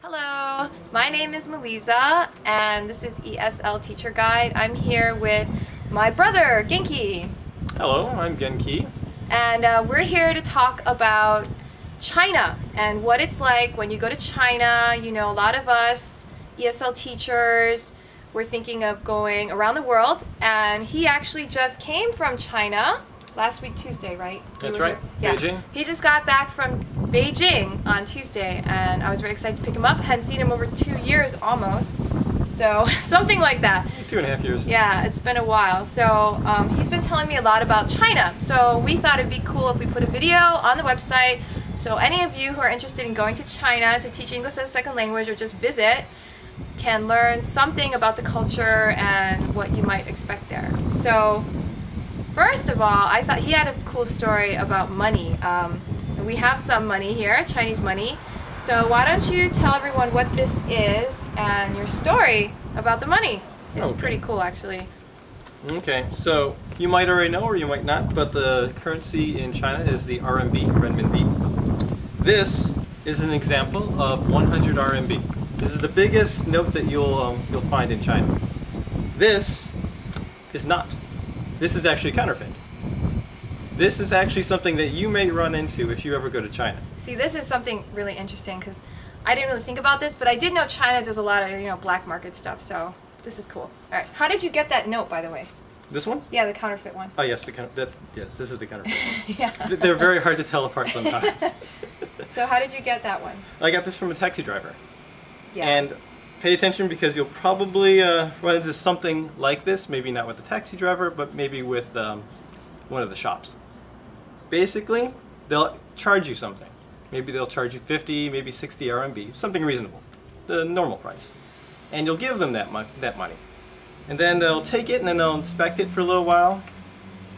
Hello, my name is Meylysa and this is ESL Teacher Guide. I'm here with my brother, Genki. Hello, I'm Genki. And we're here to talk about China and what it's like when you go to China. You know, a lot of us ESL teachers, we're thinking of going around the world, and he actually just came from China last week Tuesday, right? That's right, yeah. Beijing. He just got back from Beijing on Tuesday, and I was very excited to pick him up. Hadn't seen him over 2 years almost, so something like that. 2.5 years. Yeah, it's been a while. So he's been telling me a lot about China. So we thought it'd be cool if we put a video on the website, so any of you who are interested in going to China to teach English as a second language or just visit can learn something about the culture and what you might expect there. So first of all, I thought he had a cool story about money. We have some money here, Chinese money. So why don't you tell everyone what this is and your story about the money? It's pretty cool, actually. Okay, so you might already know or you might not, but the currency in China is the RMB, renminbi. This is an example of 100 RMB. This is the biggest note that you'll find in China. This is not. This is actually counterfeit. This is actually something that you may run into if you ever go to China. See, this is something really interesting because I didn't really think about this, but I did know China does a lot of, black market stuff, so this is cool. All right, how did you get that note, by the way? This one? Yeah, the counterfeit one. Oh yes, yes, this is the counterfeit. Yeah. They're very hard to tell apart sometimes. So how did you get that one? I got this from a taxi driver. Yeah. And pay attention because you'll probably run into something like this, maybe not with the taxi driver, but maybe with one of the shops. Basically, they'll charge you something. Maybe they'll charge you 50, maybe 60 RMB, something reasonable, the normal price. And you'll give them that money. And then they'll take it and then they'll inspect it for a little while.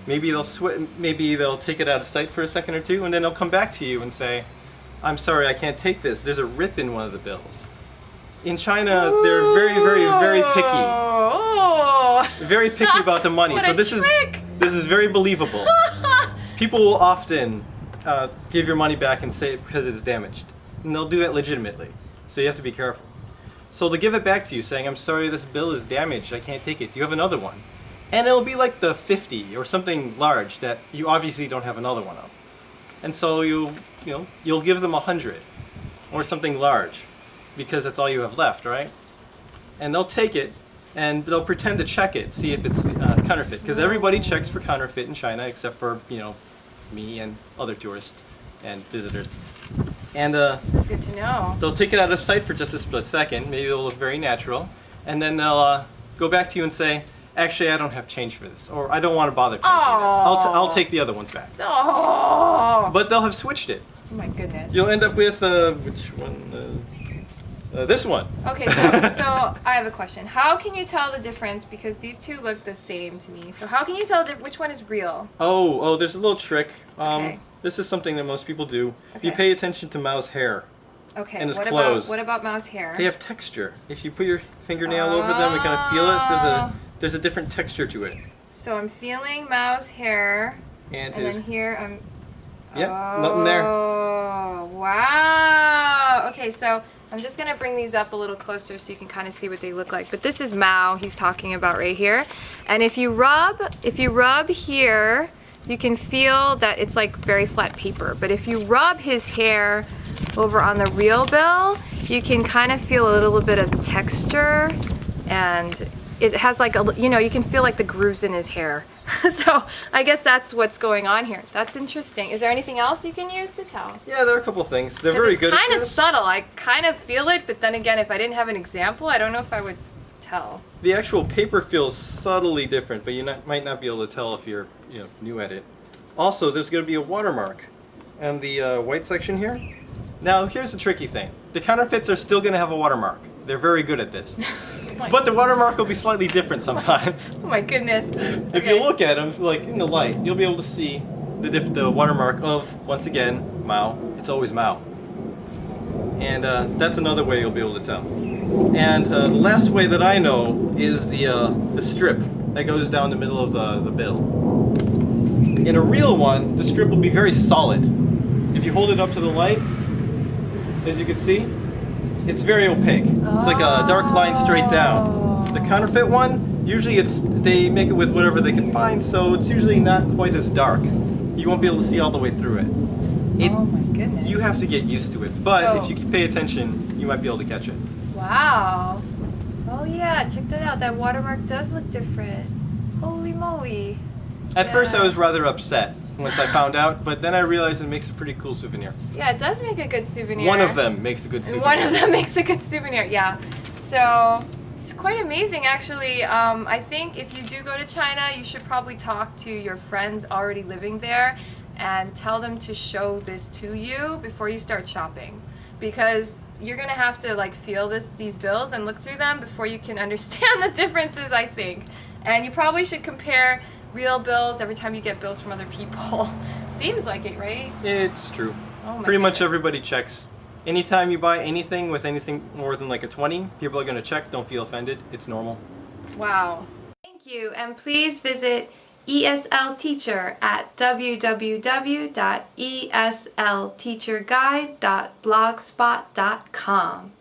Maybe they'll take it out of sight for a second or two, and then they'll come back to you and say, "I'm sorry, I can't take this. There's a rip in one of the bills." In China, they're very, very, very picky. Oh. Very picky about the money. What So a this trick. is very believable. People will often give your money back and say it because it's damaged. And they'll do that legitimately. So you have to be careful. So they'll give it back to you saying, "I'm sorry, this bill is damaged. I can't take it. Do you have another one?" And it'll be like the 50 or something large that you obviously don't have another one of. And so you'll give them 100 or something large, because that's all you have left, right? And they'll take it and they'll pretend to check it, see if it's counterfeit, because everybody checks for counterfeit in China except for me and other tourists and visitors. And This is good to know. they'll take it out of sight for just a split second. Maybe it'll look very natural, and then they'll go back to you and say, "Actually, I don't have change for this," or "I don't want to bother changing this. I'll take the other ones back." So. But they'll have switched it. Oh my goodness. You'll end up with which one? This one. Okay, so I have a question. How can you tell the difference? Because these two look the same to me. So how can you tell which one is real? Oh, there's a little trick. Okay. This is something that most people do. If you Okay. pay attention to Mao's hair Okay. and his what clothes, what about Mao's hair? they have texture. If you put your fingernail over them and kind of feel it, there's a different texture to it. So I'm feeling Mao's hair, And and his then here I'm. nothing there. Oh wow! Okay, so I'm just gonna bring these up a little closer so you can kind of see what they look like. But this is Mao he's talking about right here, and if you rub here, you can feel that it's like very flat paper. But if you rub his hair over on the real bill, you can kind of feel a little bit of texture, and it has like you can feel like the grooves in his hair. So I guess that's what's going on here. That's interesting. Is there anything else you can use to tell? Yeah, there are a couple things. They're very good at It's kind of this. subtle. I kind of feel it, but then again, if I didn't have an example, I don't know if I would tell. The actual paper feels subtly different, but you might not be able to tell if you're new at it. Also, there's going to be a watermark on the white section here. Now, here's the tricky thing. The counterfeits are still going to have a watermark. They're very good at this. But the watermark will be slightly different sometimes. Oh my goodness. If you look at them, like in the light, you'll be able to see the watermark of, once again, Mao. It's always Mao. And that's another way you'll be able to tell. And the last way that I know is the strip that goes down the middle of the bill. In a real one, the strip will be very solid. If you hold it up to the light, as you can see, it's very opaque. It's like a dark line straight down. The counterfeit one, usually they make it with whatever they can find, so it's usually not quite as dark. You won't be able to see all the way through it. Oh my goodness. You have to get used to it, but So- if you pay attention, you might be able to catch it. Wow. Oh yeah, check that out. That watermark does look different. Holy moly. At first I Yeah. was rather upset once I found out, but then I realized it makes a pretty cool souvenir. Yeah, it does make a good souvenir. One of them makes a good souvenir. One of them makes a good souvenir, yeah. So, it's quite amazing actually. I think if you do go to China, you should probably talk to your friends already living there and tell them to show this to you before you start shopping. Because you're gonna have to like feel these bills and look through them before you can understand the differences, I think. And you probably should compare real bills every time you get bills from other people. Seems like it, right? It's true. Oh my Pretty much goodness. everybody checks. Anytime you buy anything with anything more than like a 20, people are going to check. Don't feel offended. It's normal. Wow. Thank you, and please visit ESL Teacher at www.eslteacherguide.blogspot.com.